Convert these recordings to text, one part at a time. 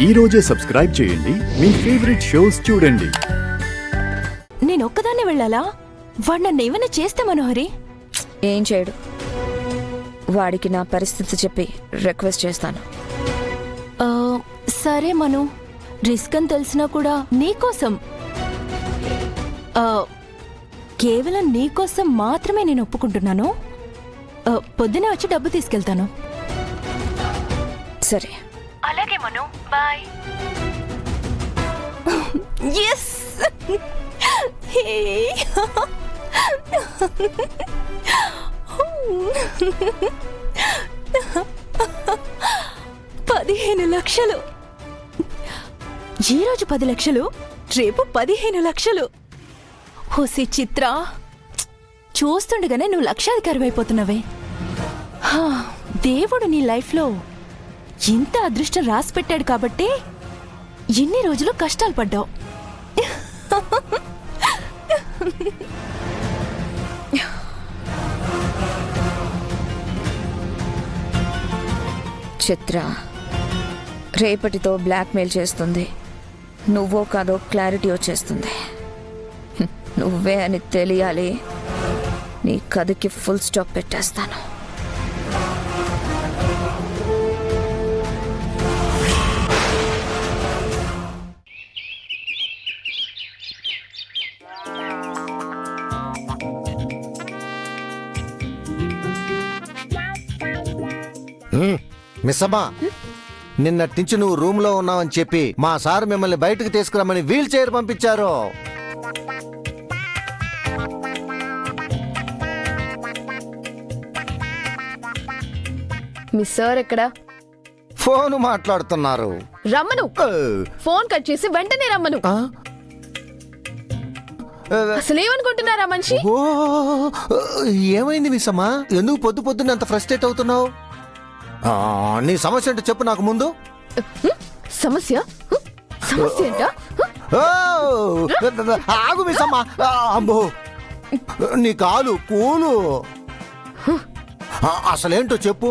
ఈ రోజే సబ్స్క్రైబ్ చేయండి, మీ ఫేవరెట్ షోస్ చూడండి. నేను ఒక్కదాన్నే వెళ్ళాలా? వాడు నన్ను ఏమైనా చేస్తే మనోహరి? ఏం చేయడు. వాడికి నా పరిస్థితి చెప్పి రిక్వెస్ట్ చేస్తాను. సరే మను, రిస్క్ అని తెలిసినా కూడా నీకోసం, కేవలం నీకోసం మాత్రమే నేను ఒప్పుకుంటున్నాను. పొద్దునే వచ్చి డబ్బు తీసుకెళ్తాను. సరే. అలాగే మను, బాయ్. ఎస్. $15,00,000. ఈ రోజు 10 లక్షలు, రేపు 15 లక్షలు. హోసి చిత్ర, చూస్తుండగానే నువ్వు లక్షాధికారి అయిపోతున్నావే. దేవుడు నీ లైఫ్లో ఇంత అదృష్టం రాసి పెట్టాడు కాబట్టి ఎన్ని రోజులు కష్టాలు పడ్డావు. చిత్ర రేపటితో బ్లాక్మెయిల్ చేస్తుంది. నువ్వో కాదో క్లారిటీ వచ్చేస్తుంది. నువ్వే అని తెలియాలి. నీ కథకి ఫుల్ స్టాప్ పెట్టేస్తాను. మిస్సమ్మా, నిన్నటించి నువ్వు రూమ్ లో ఉన్నావని చెప్పి మా సార్ మిమ్మల్ని బయటకు తీసుకురమ్మని వీల్ చైర్ పంపించారు. మీ సార్ ఎక్కడా? ఫోన్ మాట్లాడుతున్నారు. రమ్మను. ఫోన్ కట్ చేసి వెంటనే రమ్మను. అసలేమనుకుంటున్నారా మనిషి? ఓ, ఏమైంది మిస్సమ్మా? ఎందుకు పొద్దు పొద్దున్న అంత ఫ్రస్ట్రేట్ అవుతున్నావు? నీ సమస్య అంటే చెప్పు నాకు ముందు. సమస్య? సమస్య ఏంటా? ఆగు మిస్సమ్మా. అమ్మో, నీ కాలు కూలు. అసలేంటో చెప్పు.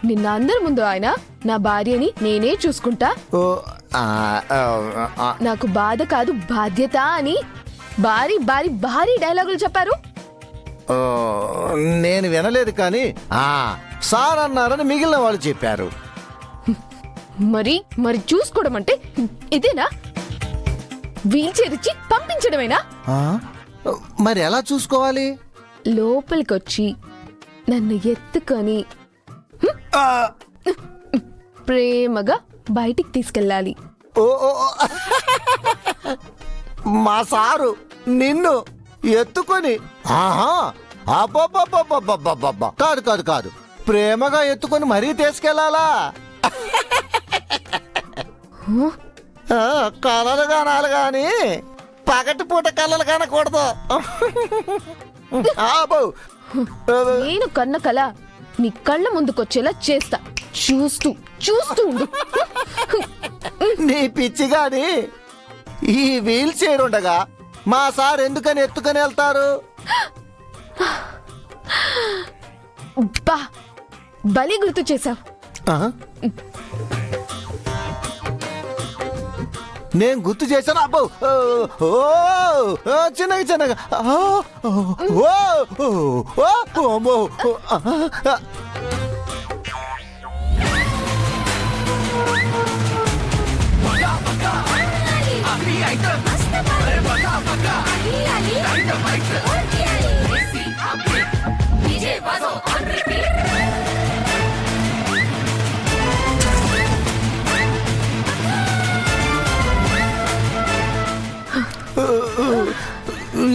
నిన్న అందరి ముందు ఆయన నా భార్యని నేనే చూసుకుంటా, నాకు బాధ కాదు బాధ్యత అని భారీ భారీ భారీ డైలాగులు చెప్పారు. నేను వినలేదు కానీ సార్ అన్నారని మిగిలిన వాళ్ళు చెప్పారు. మరి మరి చూసుకోవడం అంటే ఇదేనా? వీల్ చైర్ ఇచ్చి పంపించడమేనా? మరి ఎలా చూసుకోవాలి? లోపలికొచ్చి నన్ను ఎత్తుకొని ప్రేమగా బయటికి తీసుకెళ్ళాలి. ఓ, మా సారు నిన్ను ఎత్తుకొని? కాదు కాదు కాదు, ప్రేమగా ఎత్తుకొని మరీ తీసుకెళ్లాలా? కలలు కానాలి గాని పగటి పూట కలలు కానకూడదు. నేను కన్న కళ నీ కళ్ళ ముందుకొచ్చేలా చేస్తా. చూస్తూ చూస్తూ ఉండు. నీ పిచ్చి గాని, ఈ వీల్ చైర్ ఉండగా మా సార్ ఎందుకని ఎత్తుకొని వెళ్తారు? బా, బలి గుర్తు చేశావు. నేను గుర్తు చేశాను. అబ్బో, చిన్నగా చిన్నగా. అమ్మో,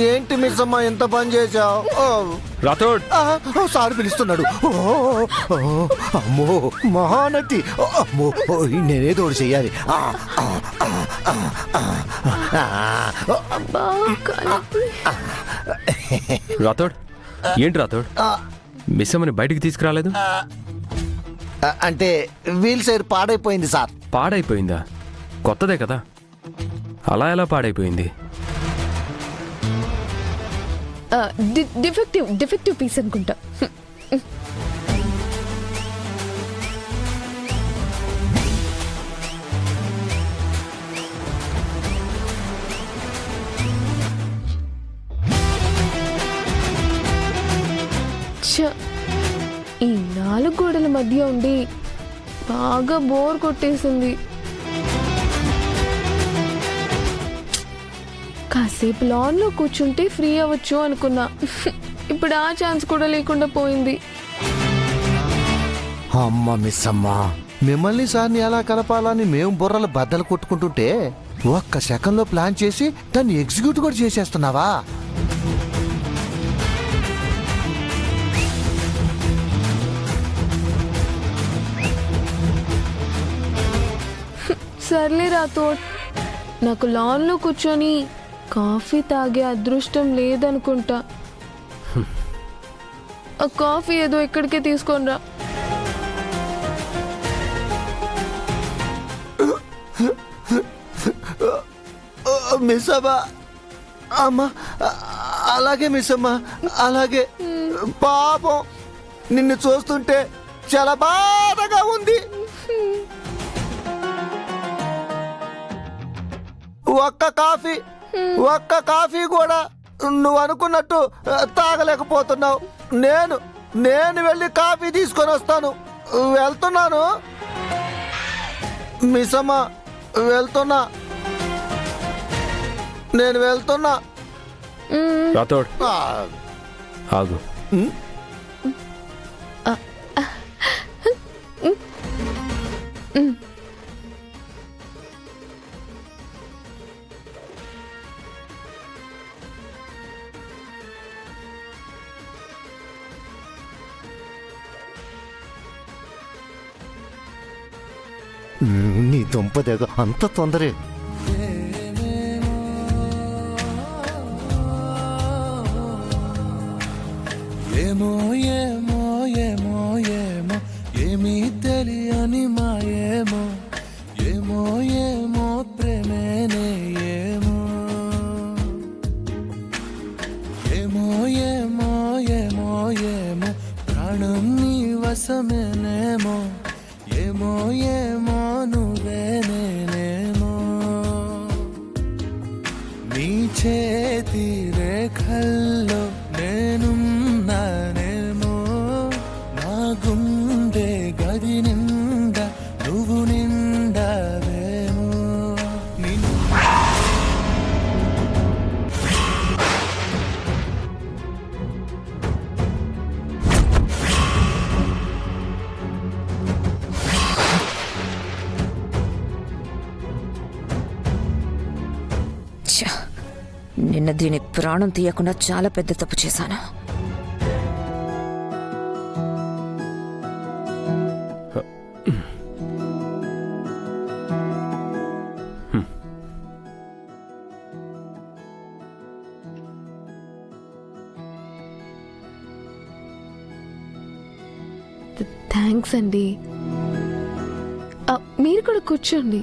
ఏంటి మిస్ అమ్మా ఎంత పని చేశావు? రాథోడ్, సార్ పిలుస్తున్నాడు. అమ్మో, మహానటి. అమ్మో, నేనేదో ఒకటి చెయ్యాలి. రాథోడ్, ఏంటి రాథోడ్, మిస్ అమ్మని బయటికి తీసుకురాలేదు? అంటే వీల్ చైర్ పాడైపోయింది సార్. పాడైపోయిందా? కొత్తదే కదా, అలా ఎలా పాడైపోయింది? డిఫెక్టివ్ పీస్ అనుకుంటా. మధ్య ఉండి బాగా బోర్ కొట్టేసింది. కాసేపు లాన్లో కూర్చుంటే ఫ్రీ అవ్వచ్చు అనుకున్నా. ఇప్పుడు ఆ ఛాన్స్ కూడా లేకుండా పోయింది. అమ్మ మిస్ అమ్మా, మిమ్మల్ని సార్ని ఎలా కలపాలని మేము బుర్రలు బద్దలు కొట్టుకుంటుంటే ఒక్క సెకండ్లో ప్లాన్ చేసి దాన్ని ఎగ్జిక్యూట్ కూడా చేసేస్తున్నావా? సర్లే రాథోడ్, నాకు లాన్లో కూర్చొని కాఫీ తాగే అదృష్టం లేదనుకుంటా. ఆ కాఫీ ఏదో ఇక్కడికే తీసుకొని రా. మిస్ అమ్మా, అమ్మా అలాగే మిస్ అమ్మా, అలాగే. పాపం నిన్ను చూస్తుంటే చాలా బాధగా ఉంది. ఒక్క కాఫీ కూడా నువ్వు అనుకున్నట్టు తాగలేకపోతున్నావు. నేను వెళ్ళి కాఫీ తీసుకొని వస్తాను. వెళ్తున్నాను మిస్ అమ్మ, వెళ్తున్నా, నేను వెళ్తున్నా. రాథోడ్ ఆ, ఆగు. నీ దుంపదేగ అంత తొందరే. ఏమో ఏమో ఏమో ఏమో ఏమీ తెలియని మాయేమో, ఏమో ఏమో ప్రేమేనే ఏమో, ఏమో ఏమో ఏమో ఏమో ప్రాణం నీ వశమేనేమో, ఏమో ఏమో నువ్వే నేనేమో, నీ చేతి రేఖల్లో నేనున్నానేమో, నా గుండె గది నిండా నువ్వు నిండావేమో. నిన్న దీని ప్రాణం తీయకుండా చాలా పెద్ద తప్పు చేశాను. థ్యాంక్స్ అండి. మీరు కూడా కూర్చోండి.